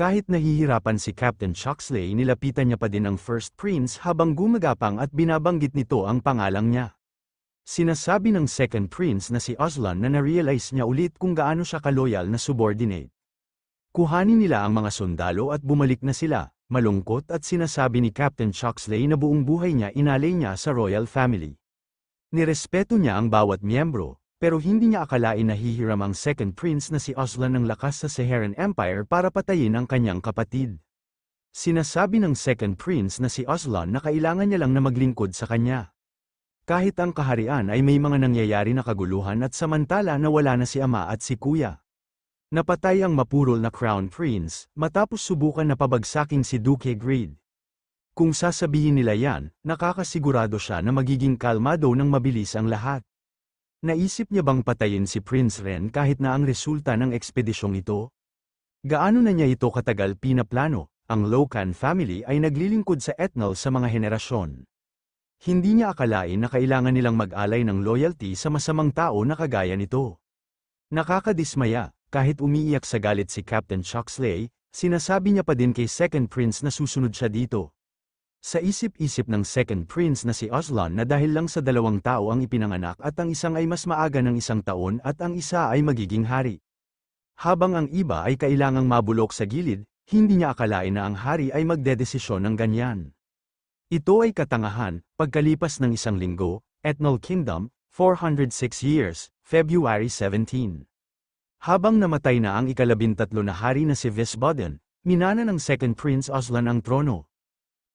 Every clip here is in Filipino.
Kahit nahihirapan si Captain Chuxley, nilapitan niya pa din ang First Prince habang gumagapang at binabanggit nito ang pangalang niya. Sinasabi ng Second Prince na si Aslan na na-realize niya ulit kung gaano siya kaloyal na subordinate. Kuhanin nila ang mga sundalo at bumalik na sila, malungkot, at sinasabi ni Captain Chuxley na buong buhay niya inalay niya sa royal family. Nirespeto niya ang bawat miyembro, pero hindi niya akalain na hihiram ang Second Prince na si Aslan ng lakas sa Seheran Empire para patayin ang kanyang kapatid. Sinasabi ng Second Prince na si Aslan na kailangan niya lang na maglingkod sa kanya. Kahit ang kaharian ay may mga nangyayari na kaguluhan at samantala na wala na si ama at si kuya. Napatay ang mapurol na Crown Prince matapos subukan na pabagsaking si Duke Greed. Kung sasabihin nila yan, nakakasigurado siya na magiging kalmado ng mabilis ang lahat. Naisip niya bang patayin si Prince Ren kahit na ang resulta ng ekspedisyong ito? Gaano na niya ito katagal pinaplano? Ang Locan family ay naglilingkod sa Ethnal sa mga henerasyon. Hindi niya akalain na kailangan nilang mag-alay ng loyalty sa masamang tao na kagaya nito. Nakakadismaya, kahit umiiyak sa galit si Captain Chuxley, sinasabi niya pa din kay Second Prince na susunod siya dito. Sa isip-isip ng Second Prince na si Aslan na dahil lang sa dalawang tao ang ipinanganak at ang isang ay mas maaga ng 1 taon at ang isa ay magiging hari. Habang ang iba ay kailangang mabulok sa gilid, hindi niya akalain na ang hari ay magdedesisyon ng ganyan. Ito ay katangahan. Pagkalipas ng 1 linggo, Ethnal Kingdom, 406 years, February 17. Habang namatay na ang ika-13 na hari na si Visbaden, minana ng Second Prince Aslan ang trono.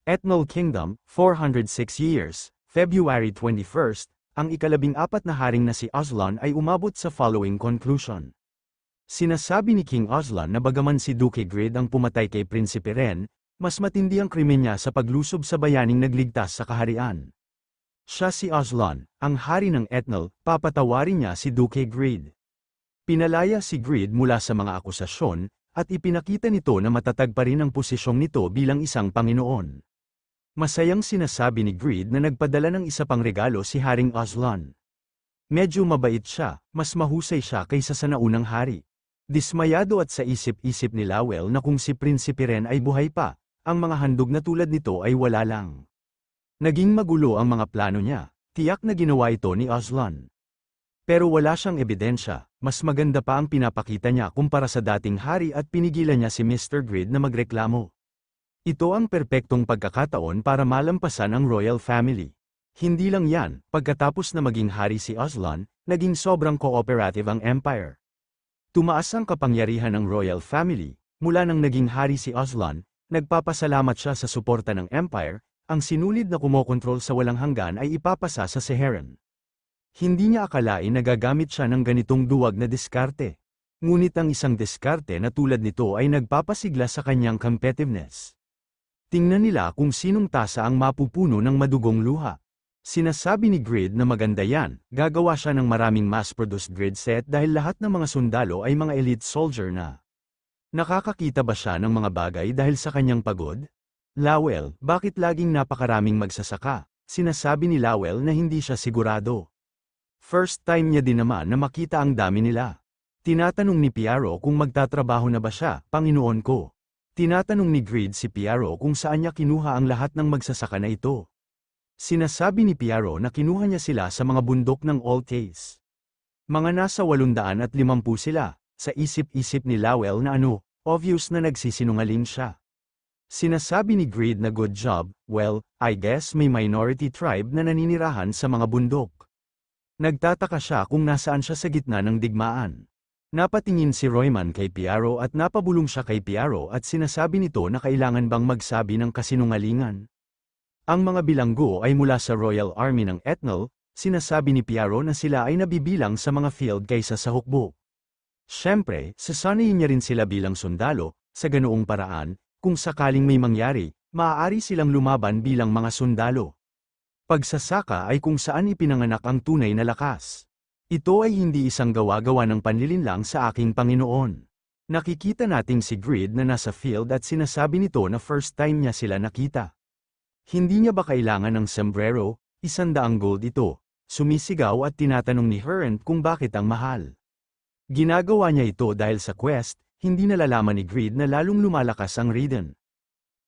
Ethnal Kingdom, 406 years, February 21, ang ika-14 na haring na si Aslan ay umabot sa following conclusion. Sinasabi ni King Aslan na bagaman si Duke Greed ang pumatay kay Prinsipe Ren, mas matindi ang krimen niya sa paglusob sa bayaning nagligtas sa kaharian. Siya si Aslan, ang hari ng Ethnal, papatawarin niya si Duke Greed. Pinalaya si Greed mula sa mga akusasyon, at ipinakita nito na matatag pa rin ang posisyong nito bilang isang Panginoon. Masayang sinasabi ni Greed na nagpadala ng isa pang regalo si Haring Aslan. Medyo mabait siya, mas mahusay siya kaysa sa naunang hari. Dismayado at sa isip-isip ni Lawel na kung si Prinsipe Ren ay buhay pa, ang mga handog na tulad nito ay wala lang. Naging magulo ang mga plano niya, tiyak na ginawa ito ni Aslan. Pero wala siyang ebidensya, mas maganda pa ang pinapakita niya kumpara sa dating hari at pinigilan niya si Mr. Greed na magreklamo. Ito ang perpektong pagkakataon para malampasan ang royal family. Hindi lang yan, pagkatapos na maging hari si Aslan, naging sobrang cooperative ang empire. Tumaas ang kapangyarihan ng royal family, mula nang naging hari si Aslan, nagpapasalamat siya sa suporta ng empire, ang sinulid na kumokontrol sa walang hanggan ay ipapasa sa Seheran. Hindi niya akalain na gagamit siya ng ganitong duwag na diskarte. Ngunit ang isang diskarte na tulad nito ay nagpapasigla sa kanyang competitiveness. Tingnan nila kung sinong tasa ang mapupuno ng madugong luha. Sinasabi ni Greed na maganda yan, gagawa siya ng maraming mass-produced grid set dahil lahat ng mga sundalo ay mga elite soldier na. Nakakakita ba siya ng mga bagay dahil sa kanyang pagod? Lawel, bakit laging napakaraming magsasaka? Sinasabi ni Lawel na hindi siya sigurado. First time niya din naman na makita ang dami nila. Tinatanong ni Piaro kung magtatrabaho na ba siya, Panginoon ko. Tinatanong ni Greed si Piaro kung saan niya kinuha ang lahat ng magsasaka na ito. Sinasabi ni Piaro na kinuha niya sila sa mga bundok ng Altes. Mga nasa 850 sila, sa isip-isip ni Lawel na obvious na nagsisinungaling siya. Sinasabi ni Greed na good job, well, I guess may minority tribe na naninirahan sa mga bundok. Nagtataka siya kung nasaan siya sa gitna ng digmaan. Napatingin si Royman kay Piaro at napabulong siya kay Piaro at sinasabi nito na kailangan bang magsabi ng kasinungalingan. Ang mga bilanggo ay mula sa Royal Army ng Ethnal, sinasabi ni Piaro na sila ay nabibilang sa mga field kaysa sa hukbo. Siyempre, sasanayin niya rin sila bilang sundalo, sa ganoong paraan, kung sakaling may mangyari, maaari silang lumaban bilang mga sundalo. Pagsasaka ay kung saan ipinanganak ang tunay na lakas. Ito ay hindi isang gawa-gawa ng panlilinlang sa aking Panginoon. Nakikita nating si Greed na nasa field at sinasabi nito na first time niya sila nakita. Hindi niya ba kailangan ng sombrero, 100 gold ito? Sumisigaw at tinatanong ni Herent kung bakit ang mahal. Ginagawa niya ito dahil sa quest, hindi nalalaman ni Grid na lalong lumalakas ang Raiden.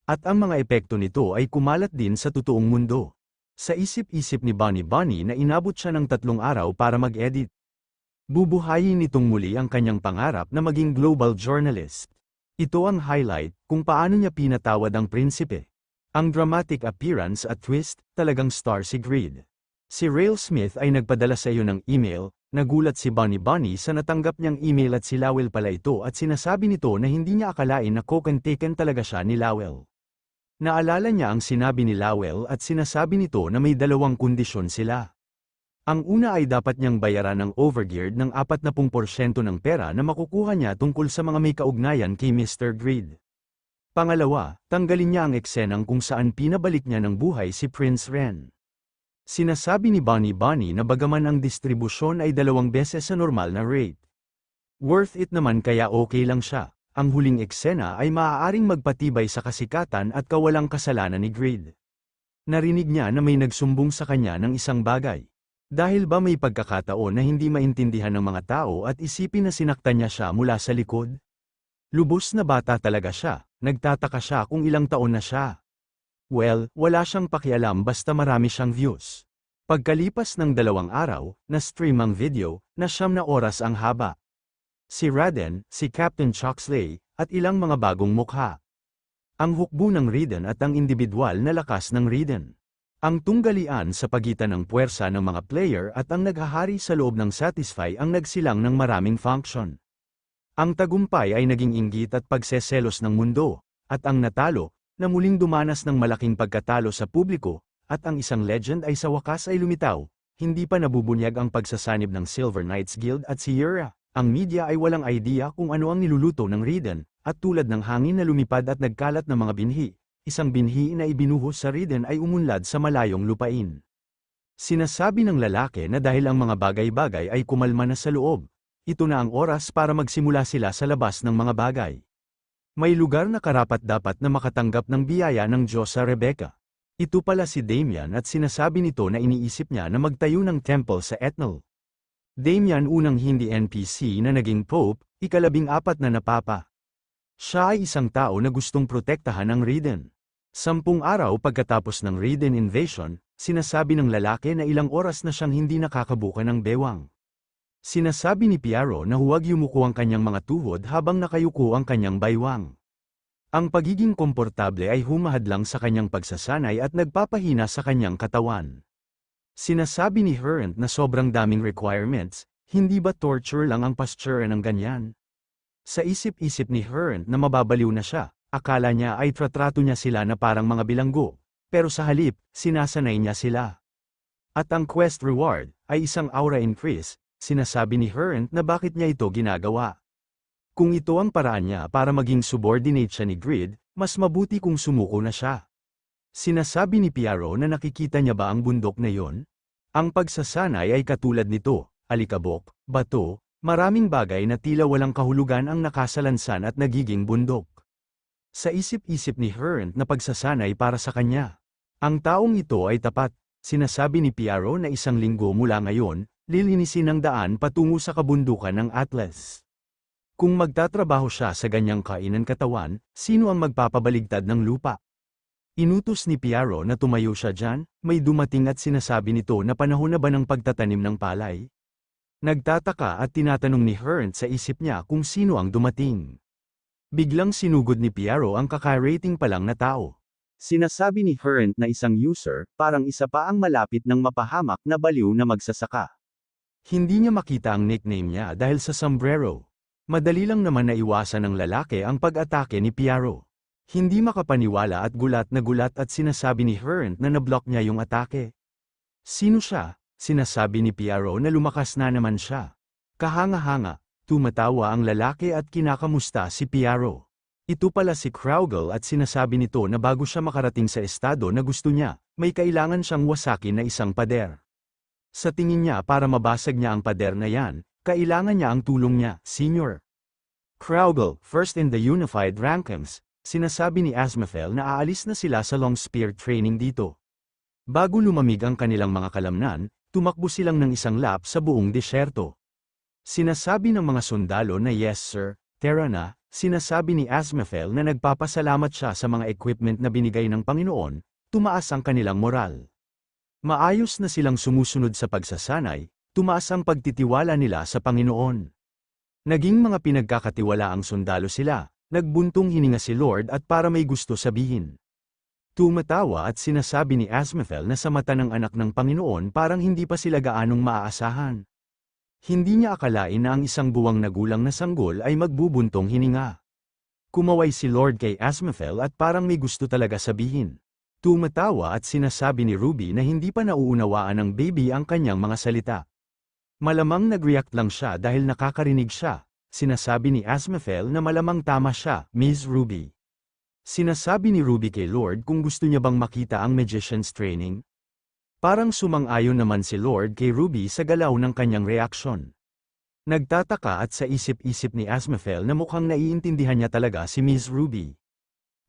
At ang mga epekto nito ay kumalat din sa totoong mundo. Sa isip-isip ni Bonnie na inabot siya ng 3 araw para mag-edit. Bubuhayin nitong muli ang kanyang pangarap na maging global journalist. Ito ang highlight kung paano niya pinatawad ang prinsipe. Ang dramatic appearance at twist, talagang star si Grid. Si Rail Smith ay nagpadala sa iyo ng email, nagulat si Bonnie sa natanggap niyang email at si Lowell pala ito at sinasabi nito na hindi niya akalain na taken talaga siya ni Lowell. Naalala niya ang sinabi ni Lowell at sinasabi nito na may 2 kondisyon sila. Ang una ay dapat niyang bayaran ng overgeared ng 40% ng pera na makukuha niya tungkol sa mga may kaugnayan kay Mr. Grid. Pangalawa, tanggalin niya ang eksenang kung saan pinabalik niya ng buhay si Prince Ren. Sinasabi ni Bonnie na bagaman ang distribusyon ay 2 beses sa normal na rate. Worth it naman kaya okay lang siya. Ang huling eksena ay maaaring magpatibay sa kasikatan at kawalang kasalanan ni Grid. Narinig niya na may nagsumbong sa kanya ng isang bagay. Dahil ba may pagkakataon na hindi maintindihan ng mga tao at isipin na sinaktan niya siya mula sa likod? Lubos na bata talaga siya, nagtataka siya kung ilang taon na siya. Well, wala siyang pakialam basta marami siyang views. Pagkalipas ng 2 araw, na-stream ang video, na 9 na oras ang haba. Si Raiden, si Captain Choxley, at ilang mga bagong mukha. Ang hukbo ng Raiden at ang individual na lakas ng Raiden. Ang tunggalian sa pagitan ng puwersa ng mga player at ang naghahari sa loob ng Satisfy ang nagsilang ng maraming function. Ang tagumpay ay naging inggit at pagseselos ng mundo, at ang natalo, na muling dumanas ng malaking pagkatalo sa publiko, at ang isang legend ay sa wakas ay lumitaw, hindi pa nabubunyag ang pagsasanib ng Silver Knights Guild at si Yura. Ang media ay walang idea kung ano ang niluluto ng Raiden, at tulad ng hangin na lumipad at nagkalat ng mga binhi, isang binhi na ibinuhos sa Raiden ay umunlad sa malayong lupain. Sinasabi ng lalaki na dahil ang mga bagay-bagay ay kumalma na sa loob, ito na ang oras para magsimula sila sa labas ng mga bagay. May lugar na karapat-dapat na makatanggap ng biyaya ng Diyos sa Rebecca. Ito pala si Damian at sinasabi nito na iniisip niya na magtayo ng temple sa Ethnal. Damian unang hindi NPC na naging Pope, 14 na napapa. Siya ay isang tao na gustong protektahan ang Raiden. 10 araw pagkatapos ng Raiden invasion, sinasabi ng lalaki na ilang oras na siyang hindi nakakabuka ng bewang. Sinasabi ni Piaro na huwag yumuko ang kanyang mga tuhod habang nakayuko ang kanyang baywang. Ang pagiging komportable ay humahadlang sa kanyang pagsasanay at nagpapahina sa kanyang katawan. Sinasabi ni Herent na sobrang daming requirements, hindi ba torture lang ang posture ng ganyan? Sa isip-isip ni Herent na mababaliw na siya, akala niya ay tratrato niya sila na parang mga bilanggo, pero sa halip, sinasanay niya sila. At ang quest reward ay isang aura increase, sinasabi ni Herent na bakit niya ito ginagawa. Kung ito ang paraan niya para maging subordinate siya ni Grid, mas mabuti kung sumuko na siya. Sinasabi ni Piaro na nakikita niya ba ang bundok na yon? Ang pagsasanay ay katulad nito, alikabok, bato, maraming bagay na tila walang kahulugan ang nakasalansan at nagiging bundok. Sa isip-isip ni Herent na pagsasanay para sa kanya. Ang taong ito ay tapat, sinasabi ni Piaro na 1 linggo mula ngayon, lilinisin ang daan patungo sa kabundukan ng Atlas. Kung magtatrabaho siya sa ganyang kainan katawan, sino ang magpapabaligtad ng lupa? Inutos ni Piaro na tumayo siya dyan, may dumating at sinasabi nito na panahon na ba ng pagtatanim ng palay? Nagtataka at tinatanong ni Herent sa isip niya kung sino ang dumating. Biglang sinugod ni Piaro ang kaka-rating pa lang na tao. Sinasabi ni Herent na isang user, parang isa pa ang malapit ng mapahamak na baliw na magsasaka. Hindi niya makita ang nickname niya dahil sa sombrero. Madali lang naman na iwasan ng lalaki ang pag-atake ni Piaro. Hindi makapaniwala at gulat at sinasabi ni Herent na nablock niya yung atake. Sino siya? Sinasabi ni Piaro na lumakas na naman siya. Kahanga-hanga, tumatawa ang lalaki at kinakamusta si Piaro. Ito pala si Kraugle at sinasabi nito na bago siya makarating sa estado na gusto niya, may kailangan siyang wasakin na isang pader. Sa tingin niya para mabasag niya ang pader na yan, kailangan niya ang tulong niya, Senior. Kraugle, first in the unified rankings. Sinasabi ni Asmathel na aalis na sila sa long spear training dito. Bago lumamig ang kanilang mga kalamnan, tumakbo silang ng 1 lap sa buong disyerto. Sinasabi ng mga sundalo na yes sir, Tara na, sinasabi ni Azmethel na nagpapasalamat siya sa mga equipment na binigay ng Panginoon, tumaas ang kanilang moral. Maayos na silang sumusunod sa pagsasanay, tumaas ang pagtitiwala nila sa Panginoon. Naging mga pinagkakatiwalaang sundalo sila, nagbuntong hininga si Lord at para may gusto sabihin. Tumatawa at sinasabi ni Azmethel na sa mata ng anak ng Panginoon parang hindi pa sila gaanong maaasahan. Hindi niya akalain na ang isang buwang nagulang na sanggol ay magbubuntong hininga. Kumaway si Lord kay Azmethel at parang may gusto talaga sabihin. Tumatawa at sinasabi ni Ruby na hindi pa nauunawaan ng baby ang kanyang mga salita. Malamang nag-react lang siya dahil nakakarinig siya. Sinasabi ni Azmethel na malamang tama siya, Miss Ruby. Sinasabi ni Ruby kay Lord kung gusto niya bang makita ang magician's training. Parang sumang-ayon naman si Lord kay Ruby sa galaw ng kanyang reaksyon. Nagtataka at sa isip-isip ni Azmethel na mukhang naiintindihan niya talaga si Miss Ruby.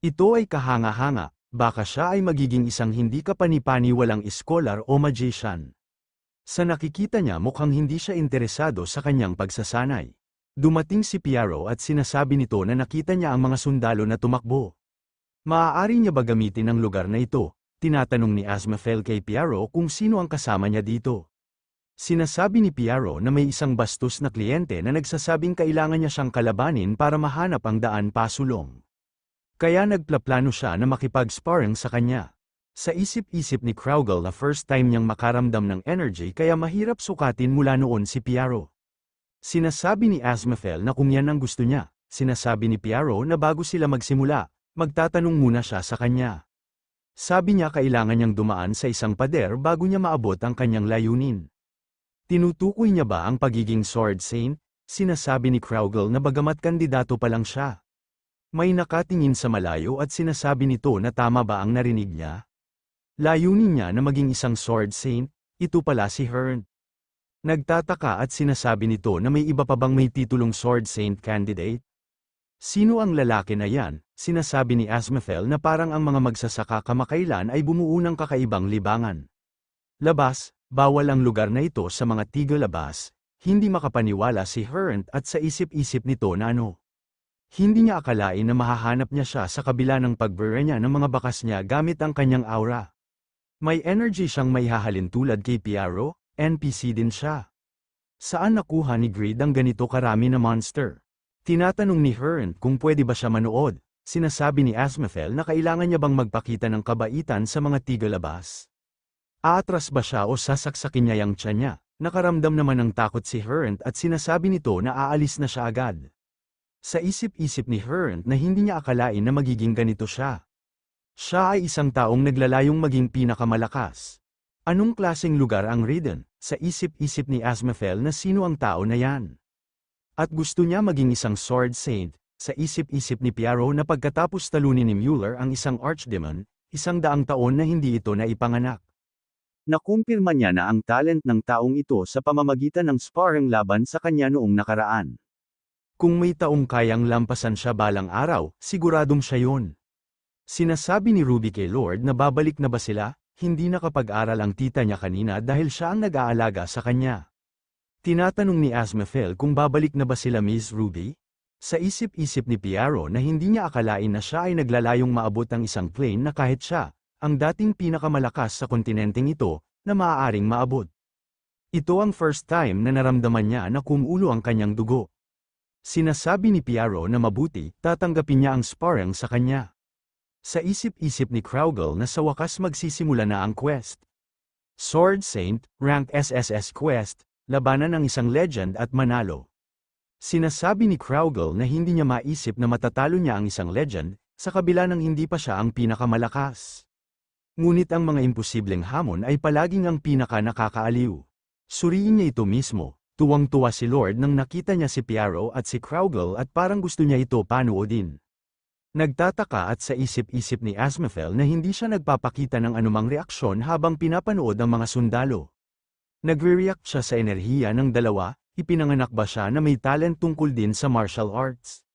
Ito ay kahanga-hanga, baka siya ay magiging isang hindi kapani-paniwalang scholar o magician. Sa nakikita niya mukhang hindi siya interesado sa kanyang pagsasanay. Dumating si Piaro at sinasabi nito na nakita niya ang mga sundalo na tumakbo. Maaari niya ba gamitin ang lugar na ito? Tinatanong ni Azmethel kay Piaro kung sino ang kasama niya dito. Sinasabi ni Piaro na may isang bastos na kliyente na nagsasabing kailangan niya siyang kalabanin para mahanap ang daan pasulong. Kaya nagplaplano siya na makipag-sparring sa kanya. Sa isip-isip ni Kraugle na first time niyang makaramdam ng energy kaya mahirap sukatin mula noon si Piaro. Sinasabi ni Azmethel na kung yan ang gusto niya, sinasabi ni Piaro na bago sila magsimula, magtatanong muna siya sa kanya. Sabi niya kailangan niyang dumaan sa isang pader bago niya maabot ang kanyang layunin. Tinutukoy niya ba ang pagiging sword saint? Sinasabi ni Kraugle na bagamat kandidato pa lang siya. May nakatingin sa malayo at sinasabi nito na tama ba ang narinig niya? Layunin niya na maging isang sword saint, ito pala si Hearn. Nagtataka at sinasabi nito na may iba pa bang may titulong sword saint candidate? Sino ang lalaki na yan? Sinasabi ni Azmethel na parang ang mga magsasaka kamakailan ay bumuo ng kakaibang libangan. Labas, bawal ang lugar na ito sa mga tiga-labas, hindi makapaniwala si Hearn at sa isip-isip nito na ano. Hindi niya akalain na mahahanap niya siya sa kabila ng pagbura niya ng mga bakas niya gamit ang kanyang aura. May energy siyang maihahalin tulad kay Piaro, NPC din siya. Saan nakuha ni Greed ang ganito karami na monster? Tinatanong ni Hearn kung pwede ba siya manood. Sinasabi ni Azmethel na kailangan niya bang magpakita ng kabaitan sa mga tiga-labas. Aatras ba siya o sasaksakin niya yung tiyan niya? Nakaramdam naman ng takot si Hearn at sinasabi nito na aalis na siya agad. Sa isip-isip ni Hearn na hindi niya akalain na magiging ganito siya. Siya ay isang taong naglalayong maging pinakamalakas. Anong klaseng lugar ang Ridden? Sa isip-isip ni Azmethel na sino ang tao na yan? At gusto niya maging isang sword saint. Sa isip-isip ni Piaro na pagkatapos talunin ni Mueller ang isang archdemon, 100 taon na hindi ito naipanganak. Nakumpirma niya na ang talent ng taong ito sa pamamagitan ng sparring laban sa kanya noong nakaraan. Kung may taong kayang lampasan siya balang araw, siguradong siya yun. Sinasabi ni Ruby kay Lord na babalik na ba sila, hindi nakapag-aral ang tita niya kanina dahil siya ang nag-aalaga sa kanya. Tinatanong ni Azmethel kung babalik na ba sila Miss Ruby? Sa isip-isip ni Piaro na hindi niya akalain na siya ay naglalayong maabot ang isang plane na kahit siya, ang dating pinakamalakas sa kontinenteng ito, na maaaring maabot. Ito ang first time na naramdaman niya na kumulo ang kanyang dugo. Sinasabi ni Piaro na mabuti, tatanggapin niya ang sparring sa kanya. Sa isip-isip ni Kraugle na sa wakas magsisimula na ang quest. Sword Saint, rank SSS quest, labanan ng isang legend at manalo. Sinasabi ni Kraugle na hindi niya maisip na matatalo niya ang isang legend, sa kabila ng hindi pa siya ang pinakamalakas. Ngunit ang mga imposibleng hamon ay palaging ang pinaka-nakakaaliw. Suriin niya ito mismo, tuwang-tuwa si Lord nang nakita niya si Piaro at si Kraugle at parang gusto niya ito panoodin. Nagtataka at sa isip-isip ni Azmethel na hindi siya nagpapakita ng anumang reaksyon habang pinapanood ang mga sundalo. Nagre-react siya sa enerhiya ng dalawa. Ipinanganak ba siya na may talent tungkol din sa martial arts?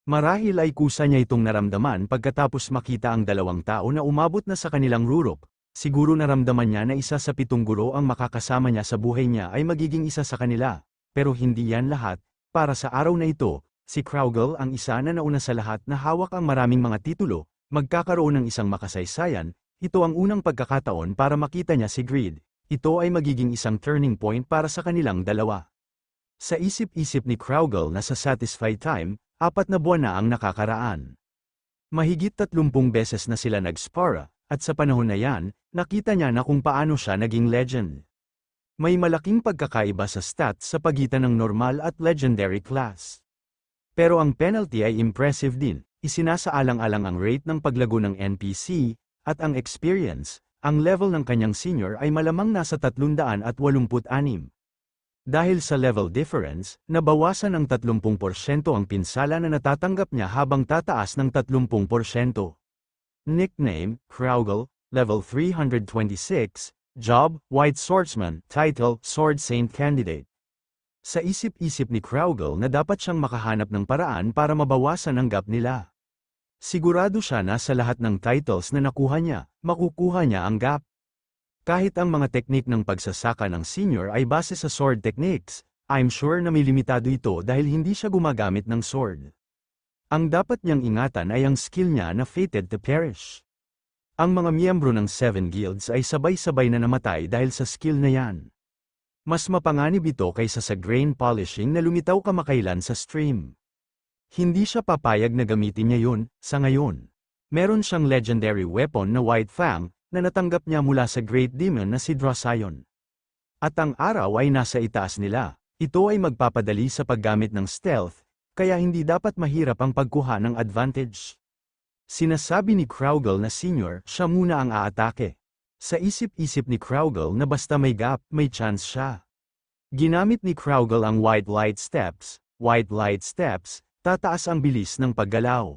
Marahil ay kusa niya itong naramdaman pagkatapos makita ang dalawang tao na umabot na sa kanilang rurok. Siguro naramdaman niya na isa sa 7 guro ang makakasama niya sa buhay niya ay magiging isa sa kanila. Pero hindi yan lahat. Para sa araw na ito, Si Kraugle ang isa na nauna sa lahat na hawak ang maraming mga titulo, magkakaroon ng isang makasaysayan, ito ang unang pagkakataon para makita niya si Greed. Ito ay magiging isang turning point para sa kanilang dalawa. Sa isip-isip ni Kraugle na sa Satisfy Time, 4 na buwan na ang nakakaraan. Mahigit 30 beses na sila nag-spara, at sa panahon na yan, nakita niya na kung paano siya naging legend. May malaking pagkakaiba sa stats sa pagitan ng normal at legendary class. Pero ang penalty ay impressive din, isinasaalang-alang ang rate ng paglago ng NPC, at ang experience, ang level ng kanyang senior ay malamang nasa 386. Dahil sa level difference, nabawasan ng 30% ang pinsala na natatanggap niya habang tataas ng 30%. Nickname, Kraugle, level 326, Job, White Swordsman, Title, Sword Saint Candidate. Sa isip-isip ni Kraugle na dapat siyang makahanap ng paraan para mabawasan ang gap nila. Sigurado siya na sa lahat ng titles na nakuha niya, makukuha niya ang gap. Kahit ang mga teknik ng pagsasaka ng senior ay base sa sword techniques, I'm sure na may limitado ito dahil hindi siya gumagamit ng sword. Ang dapat niyang ingatan ay ang skill niya na fated to perish. Ang mga miyembro ng 7 guilds ay sabay-sabay na namatay dahil sa skill na yan. Mas mapanganib ito kaysa sa grain polishing na lumitaw kamakailan sa stream. Hindi siya papayag na gamitin niya yun, sa ngayon. Meron siyang legendary weapon na White Fang, na natanggap niya mula sa Great Demon na si Dracyon. At ang araw ay nasa itaas nila, ito ay magpapadali sa paggamit ng stealth, kaya hindi dapat mahirap ang pagkuha ng advantage. Sinasabi ni Kraugle na senior, siya muna ang aatake. Sa isip-isip ni Kraugle na basta may gap, may chance siya. Ginamit ni Kraugle ang White Light Steps, tataas ang bilis ng paggalaw.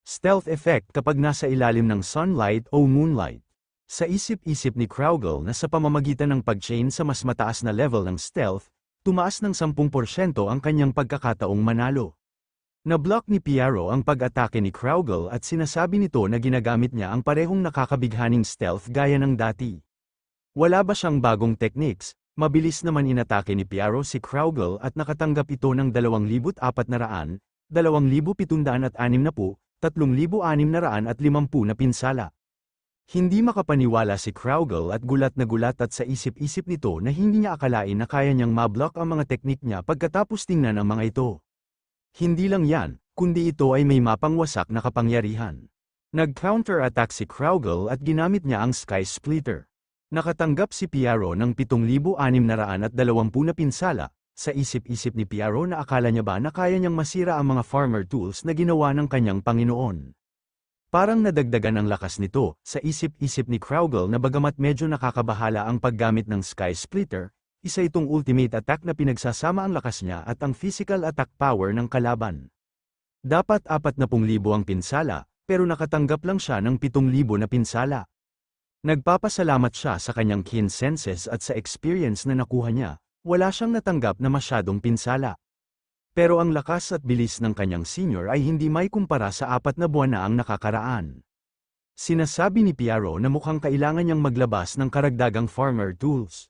Stealth effect kapag nasa ilalim ng sunlight o moonlight. Sa isip-isip ni Kraugle na sa pamamagitan ng pag-chain sa mas mataas na level ng stealth, tumaas ng 10% ang kanyang pagkakataong manalo. Na-block ni Piaro ang pag-atake ni Kraugle at sinasabi nito na ginagamit niya ang parehong nakakabighaning stealth gaya ng dati. Wala ba siyang bagong techniques? Mabilis naman inatake ni Piaro si Kraugle at nakatanggap ito ng 2,400, 2,760, 3,650 na pinsala. Hindi makapaniwala si Kraugle at gulat at sa isip-isip nito na hindi niya akalain na kaya niyang mablock ang mga teknik niya pagkatapos tingnan ang mga ito. Hindi lang yan, kundi ito ay may mapangwasak na kapangyarihan. Nag-counter-attack si Kraugle at ginamit niya ang Sky Splitter. Nakatanggap si Piaro ng 7,620 na pinsala, sa isip-isip ni Piaro na akala niya ba na kaya niyang masira ang mga farmer tools na ginawa ng kanyang Panginoon. Parang nadagdagan ang lakas nito, sa isip-isip ni Kraugle na bagamat medyo nakakabahala ang paggamit ng Sky Splitter, isa itong ultimate attack na pinagsasama ang lakas niya at ang physical attack power ng kalaban. Dapat 40,000 ang pinsala, pero nakatanggap lang siya ng 7,000 na pinsala. Nagpapasalamat siya sa kanyang keen senses at sa experience na nakuha niya, wala siyang natanggap na masyadong pinsala. Pero ang lakas at bilis ng kanyang senior ay hindi may kumpara sa 4 na buwan na ang nakakaraan. Sinasabi ni Piaro na mukhang kailangan niyang maglabas ng karagdagang farmer tools.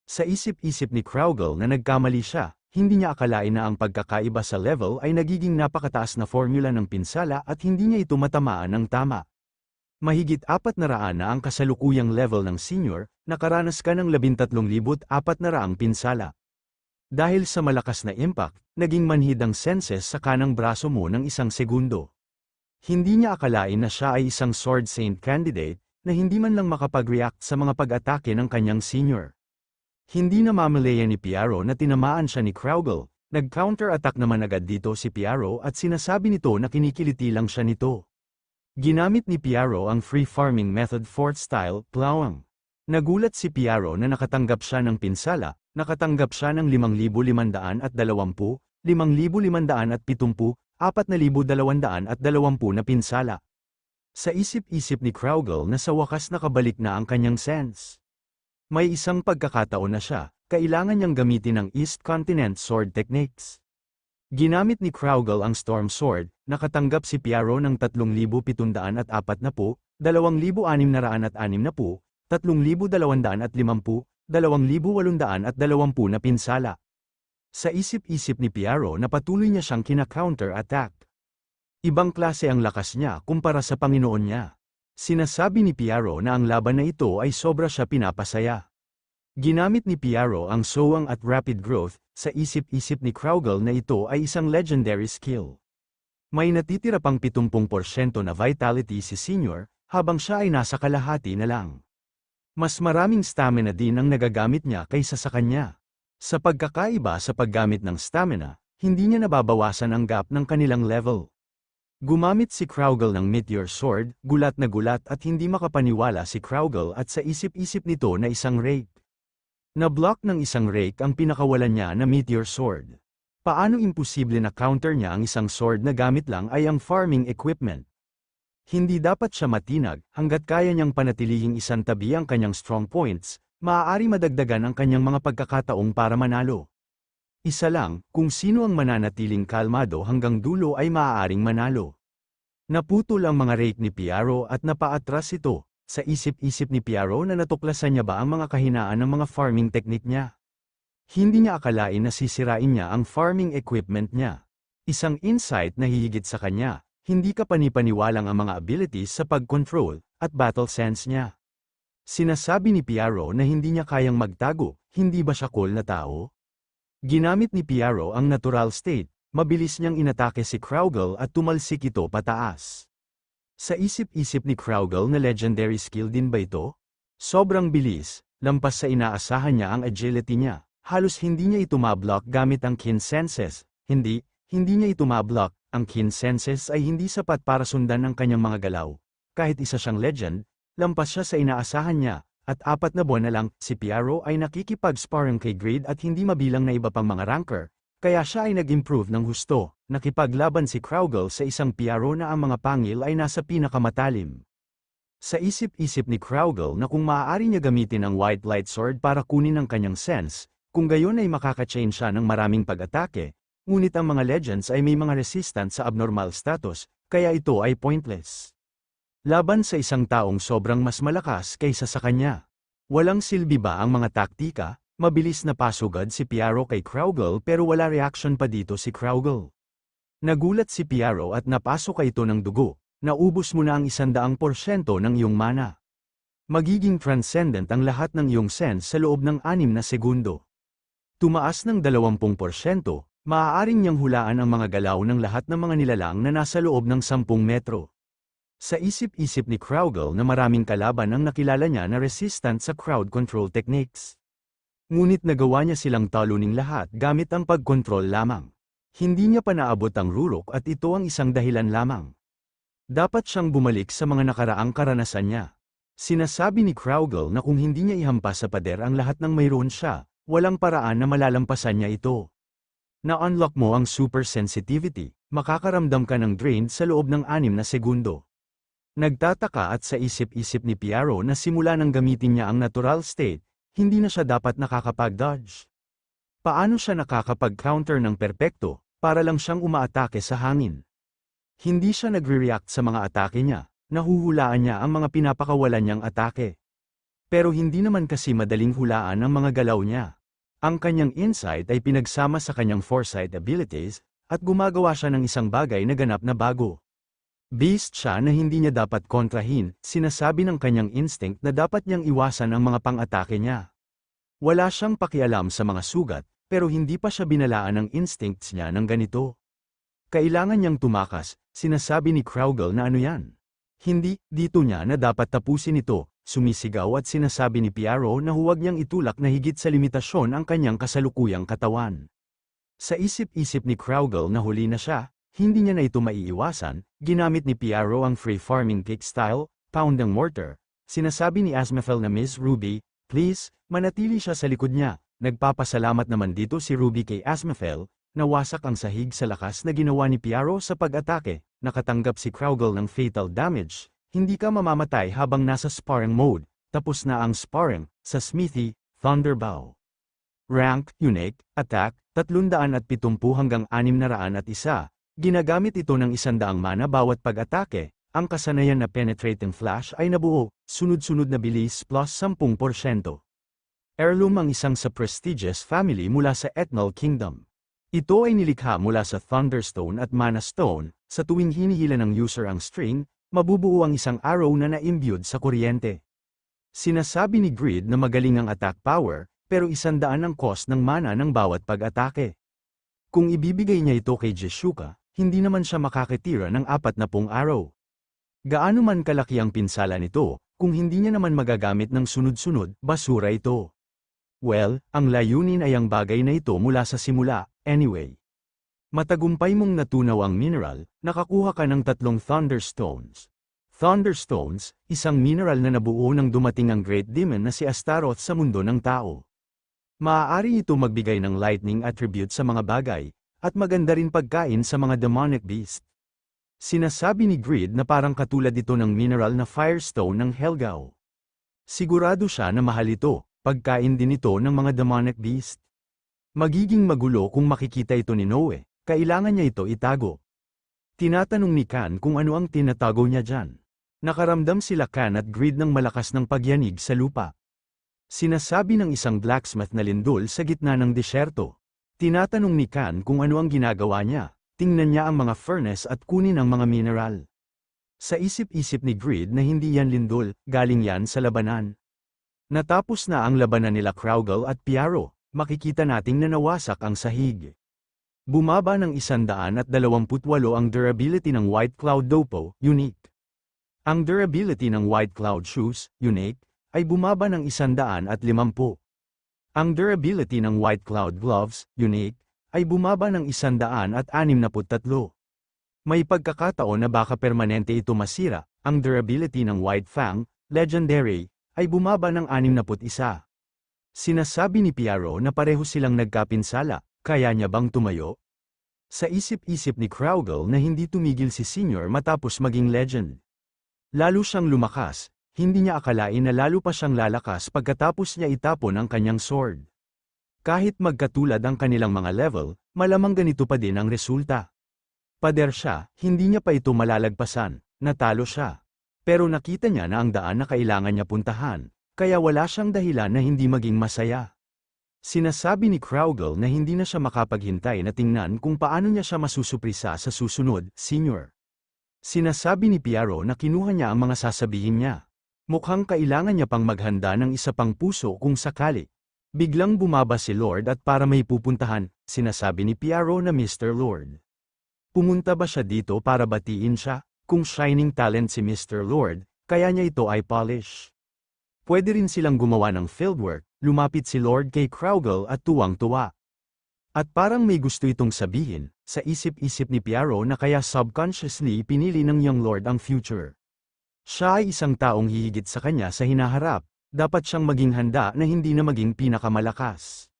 Sa isip-isip ni Kraugle na nagkamali siya, hindi niya akalain na ang pagkakaiba sa level ay nagiging napakataas na formula ng pinsala at hindi niya ito matamaan ng tama. Mahigit 400 na ang kasalukuyang level ng senior, nakaranas ka ng 13,400 pinsala. Dahil sa malakas na impact, naging manhid ang senses sa kanang braso mo ng 1 segundo. Hindi niya akalain na siya ay isang Sword Saint candidate, na hindi man lang makapag-react sa mga pag-atake ng kanyang senior. Hindi namamalayan ni Piaro na tinamaan siya ni Kraugle, nag-counter-attack naman agad dito si Piaro at sinasabi nito na kinikiliti lang siya nito. Ginamit ni Piaro ang free farming method fourth style, plowing. Nagulat si Piaro na nakatanggap siya ng pinsala, nakatanggap siya ng 5,520, 5,570, 4,220 na pinsala. Sa isip-isip ni Kraugle na sa wakas nakabalik na ang kanyang sense. May isang pagkakataon na siya, kailangan niyang gamitin ang East Continent Sword Techniques. Ginamit ni Kraugle ang Storm Sword, nakatanggap si Piaro ng 3,740, 2,660, 3,250, 2,820 na pinsala. Sa isip-isip ni Piaro na patuloy niya siyang kina-counter-attack. Ibang klase ang lakas niya kumpara sa Panginoon niya. Sinasabi ni Piaro na ang laban na ito ay sobra siya pinapasaya. Ginamit ni Piaro ang sowang at rapid growth, sa isip-isip ni Kraugle na ito ay isang legendary skill. May natitira pang 70% na vitality si Senior, habang siya ay nasa kalahati na lang. Mas maraming stamina din ang nagagamit niya kaysa sa kanya. Sa pagkakaiba sa paggamit ng stamina, hindi niya nababawasan ang gap ng kanilang level. Gumamit si Kraugle ng Meteor Sword, gulat na gulat at hindi makapaniwala si Kraugle at sa isip-isip nito na isang rake. Na-block ng isang rake ang pinakawalan niya na Meteor Sword. Paano imposible na counter niya ang isang sword na gamit lang ay ang farming equipment? Hindi dapat siya matinag, hanggat kaya niyang panatilihing isantabi ang kanyang strong points, maaari madagdagan ang kanyang mga pagkakataong para manalo. Isa lang, kung sino ang mananatiling kalmado hanggang dulo ay maaaring manalo. Naputol ang mga rake ni Piaro at napaatras ito, sa isip-isip ni Piaro na natuklasan niya ba ang mga kahinaan ng mga farming technique niya. Hindi niya akalain na sisirain niya ang farming equipment niya. Isang insight na hihigit sa kanya, hindi ka panipaniwalang ang mga abilities sa pag-control, at battle sense niya. Sinasabi ni Piaro na hindi niya kayang magtago, hindi ba siya cool na tao? Ginamit ni Piaro ang natural state, mabilis niyang inatake si Kraugle at tumalsik ito pataas. Sa isip-isip ni Kraugle na legendary skill din ba ito? Sobrang bilis, lampas sa inaasahan niya ang agility niya. Halos hindi niya ito mablock gamit ang Kin Senses. Hindi niya ito mablock. Ang Kin Senses ay hindi sapat para sundan ang kanyang mga galaw. Kahit isa siyang legend, lampas siya sa inaasahan niya, at 4 na buwan na lang, si Piaro ay nakikipag-sparring kay Greed at hindi mabilang na iba pang mga ranker, kaya siya ay nag-improve ng husto. Nakipaglaban si Kraugle sa isang Piaro na ang mga pangil ay nasa pinakamatalim. Sa isip-isip ni Kraugle na kung maaari niya gamitin ang White Light Sword para kunin ang kanyang sense, kung gayon ay makaka-chain siya ng maraming pag-atake, ngunit ang mga legends ay may mga resistant sa abnormal status, kaya ito ay pointless. Laban sa isang taong sobrang mas malakas kaysa sa kanya. Walang silbi ba ang mga taktika? Mabilis na pasugad si Piaro kay Kraugle pero wala reaction pa dito si Kraugle. Nagulat si Piaro at napasok ito ng dugo, naubos mo na ang 100% ng iyong mana. Magiging transcendent ang lahat ng iyong sense sa loob ng 6 na segundo. Tumaas ng 20%, maaaring niyang hulaan ang mga galaw ng lahat ng mga nilalang na nasa loob ng 10 metro. Sa isip-isip ni Kraugle na maraming kalaban ang nakilala niya na resistant sa crowd control techniques. Ngunit nagawa niya silang talunin lahat gamit ang pag-control lamang. Hindi niya pa naabot ang rurok at ito ang isang dahilan lamang. Dapat siyang bumalik sa mga nakaraang karanasan niya. Sinasabi ni Kraugle na kung hindi niya ihampas sa pader ang lahat ng mayroon siya, walang paraan na malalampasan niya ito. Na-unlock mo ang super sensitivity, makakaramdam ka ng drain sa loob ng 6 na segundo. Nagtataka at sa isip-isip ni Piaro na simula nang gamitin niya ang natural state, hindi na siya dapat nakakapag-dodge. Paano siya nakakapag-counter ng perpekto, para lang siyang umaatake sa hangin? Hindi siya nagre-react sa mga atake niya, nahuhulaan niya ang mga pinapakawalan niyang atake. Pero hindi naman kasi madaling hulaan ang mga galaw niya. Ang kanyang insight ay pinagsama sa kanyang foresight abilities, at gumagawa siya ng isang bagay na ganap na bago. Beast siya na hindi niya dapat kontrahin, sinasabi ng kanyang instinct na dapat niyang iwasan ang mga pang-atake niya. Wala siyang pakialam sa mga sugat, pero hindi pa siya binalaan ng instincts niya ng ganito. Kailangan niyang tumakas, sinasabi ni Kraugle na ano yan. Hindi, dito niya na dapat tapusin ito. Sumisigaw at sinasabi ni Piaro na huwag niyang itulak na higit sa limitasyon ang kanyang kasalukuyang katawan. Sa isip-isip ni Kraugle na huli na siya, hindi niya na ito maiiwasan, ginamit ni Piaro ang free farming kick style, pound ng mortar. Sinasabi ni Asmafel na Miss Ruby, please, manatili siya sa likod niya. Nagpapasalamat naman dito si Ruby kay Asmafel, nawasak ang sahig sa lakas na ginawa ni Piaro sa pag-atake, nakatanggap si Kraugle ng fatal damage. Hindi ka mamamatay habang nasa sparring mode, tapos na ang sparring, sa Smithy, Thunderbow. Rank, Unique, Attack, 370 hanggang 601. Ginagamit ito ng 100 mana bawat pag-atake, ang kasanayan na penetrating flash ay nabuo, sunod-sunod na bilis plus 10%. Heirloom ang isang sa prestigious family mula sa Ethnal Kingdom. Ito ay nilikha mula sa Thunderstone at Mana Stone. Sa tuwing hinihila ng user ang string, mabubuo ang isang arrow na na-imbued sa kuryente. Sinasabi ni Grid na magaling ang attack power, pero 100 ang cost ng mana ng bawat pag-atake. Kung ibibigay niya ito kay Jeshuka, hindi naman siya makakatira ng 40 arrow. Gaano man kalaki ang pinsala nito, kung hindi niya naman magagamit ng sunod-sunod, basura ito. Well, ang layunin ay ang bagay na ito mula sa simula, anyway. Matagumpay mong natunaw ang mineral, nakakuha ka ng 3 Thunderstones. Thunderstones, isang mineral na nabuo nang dumating ang Great Demon na si Astaroth sa mundo ng tao. Maaari ito magbigay ng lightning attribute sa mga bagay, at maganda rin pagkain sa mga demonic beast. Sinasabi ni Grid na parang katulad ito ng mineral na Firestone ng Helgao. Sigurado siya na mahal ito, pagkain din ito ng mga demonic beast. Magiging magulo kung makikita ito ni Noe, kailangan niya ito itago. Tinatanong ni Kan kung ano ang tinatago niya dyan. Nakaramdam sila Kan at Grid ng malakas ng pagyanig sa lupa. Sinasabi ng isang blacksmith na lindol sa gitna ng disyerto. Tinatanong ni Kan kung ano ang ginagawa niya. Tingnan niya ang mga furnace at kunin ang mga mineral. Sa isip-isip ni Grid na hindi yan lindol, galing yan sa labanan. Natapos na ang labanan nila Kraugle at Piaro, makikita nating nanawasak ang sahig. Bumaba ng 128 ang durability ng White Cloud Dopo, unique. Ang durability ng White Cloud Shoes, unique, ay bumaba ng 150. Ang durability ng White Cloud Gloves, unique, ay bumaba ng 163. May pagkakataon na baka permanente ito masira. Ang durability ng White Fang, legendary, ay bumaba ng 61. Sinasabi ni Piaro na pareho silang nagkapinsala, kaya niya bang tumayo? Sa isip-isip ni Kraugle na hindi tumigil si Senior matapos maging legend. Lalo siyang lumakas, hindi niya akalain na lalo pa siyang lalakas pagkatapos niya itapon ang kanyang sword. Kahit magkatulad ang kanilang mga level, malamang ganito pa din ang resulta. Pader siya, hindi niya pa ito malalagpasan, natalo siya. Pero nakita niya na ang daan na kailangan niya puntahan, kaya wala siyang dahilan na hindi maging masaya. Sinasabi ni Kraugle na hindi na siya makapaghintay na tingnan kung paano niya siya masusuprisa sa susunod, Senior. Sinasabi ni Piaro na kinuha niya ang mga sasabihin niya. Mukhang kailangan niya pang maghanda ng isa pang puso kung sakali. Biglang bumaba si Lord at para may pupuntahan, sinasabi ni Piaro na Mr. Lord. Pumunta ba siya dito para batiin siya? Kung shining talent si Mr. Lord, kaya niya ito ay polish. Pwede rin silang gumawa ng fieldwork, lumapit si Lord kay Kraugle at tuwang-tuwa. At parang may gusto itong sabihin, sa isip-isip ni Piaro na kaya subconsciously pinili ng Young Lord ang future. Siya ay isang taong hihigit sa kanya sa hinaharap, dapat siyang maging handa na hindi na maging pinakamalakas.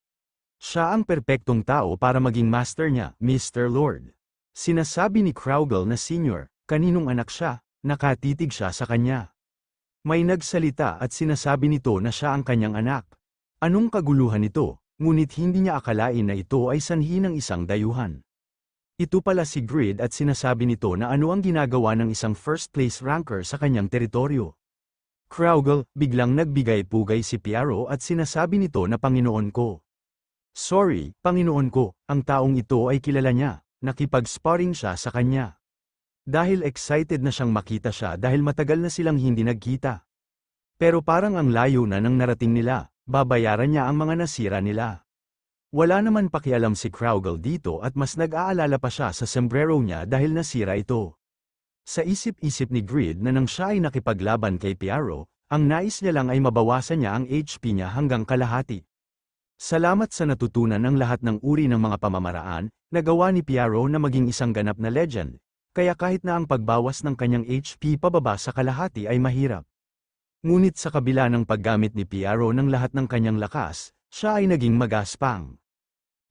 Siya ang perpektong tao para maging master niya, Mr. Lord. Sinasabi ni Kraugle na Senior, kaninong anak siya, nakatitig siya sa kanya. May nagsalita at sinasabi nito na siya ang kanyang anak. Anong kaguluhan ito? Ngunit hindi niya akalain na ito ay sanhi ng isang dayuhan. Ito pala si Grid at sinasabi nito na ano ang ginagawa ng isang first place ranker sa kanyang teritoryo. Kraugle, biglang nagbigay-pugay si Piaro at sinasabi nito na Panginoon ko. Sorry, Panginoon ko, ang taong ito ay kilala niya, nakipag-sparring siya sa kanya. Dahil excited na siyang makita siya dahil matagal na silang hindi nagkita. Pero parang ang layo na ng narating nila. Babayaran niya ang mga nasira nila. Wala naman pakialam si Kraugle dito at mas nag-aalala pa siya sa sombrero niya dahil nasira ito. Sa isip-isip ni Grid na nang siya ay nakipaglaban kay Piaro, ang nais niya lang ay mabawasan niya ang HP niya hanggang kalahati. Salamat sa natutunan ng lahat ng uri ng mga pamamaraan, nagawa ni Piaro na maging isang ganap na legend, kaya kahit na ang pagbawas ng kanyang HP pababa sa kalahati ay mahirap. Ngunit sa kabila ng paggamit ni Piaro ng lahat ng kanyang lakas, siya ay naging magaspang.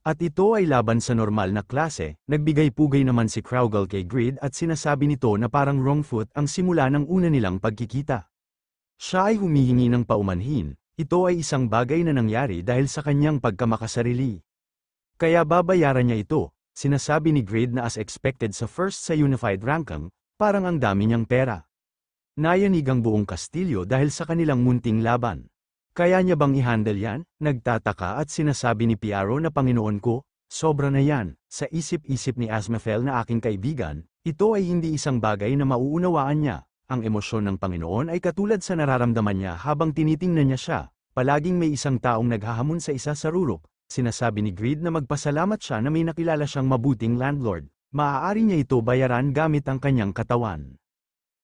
At ito ay laban sa normal na klase, nagbigay-pugay naman si Kraugle kay Grid at sinasabi nito na parang wrong foot ang simula ng una nilang pagkikita. Siya ay humihingi ng paumanhin, ito ay isang bagay na nangyari dahil sa kanyang pagkamakasarili. Kaya babayaran niya ito, sinasabi ni Grid na as expected sa first sa unified ranking, parang ang dami niyang pera. Nayanig ang buong Kastilyo dahil sa kanilang munting laban. Kaya niya bang i-handle yan? Nagtataka at sinasabi ni Piaro na Panginoon ko, sobra na yan. Sa isip-isip ni Asmaphel na aking kaibigan, ito ay hindi isang bagay na mauunawaan niya. Ang emosyon ng Panginoon ay katulad sa nararamdaman niya habang tinitingnan niya siya. Palaging may isang taong naghahamon sa isa sa rurok. Sinasabi ni Greed na magpasalamat siya na may nakilala siyang mabuting landlord. Maaari niya ito bayaran gamit ang kanyang katawan.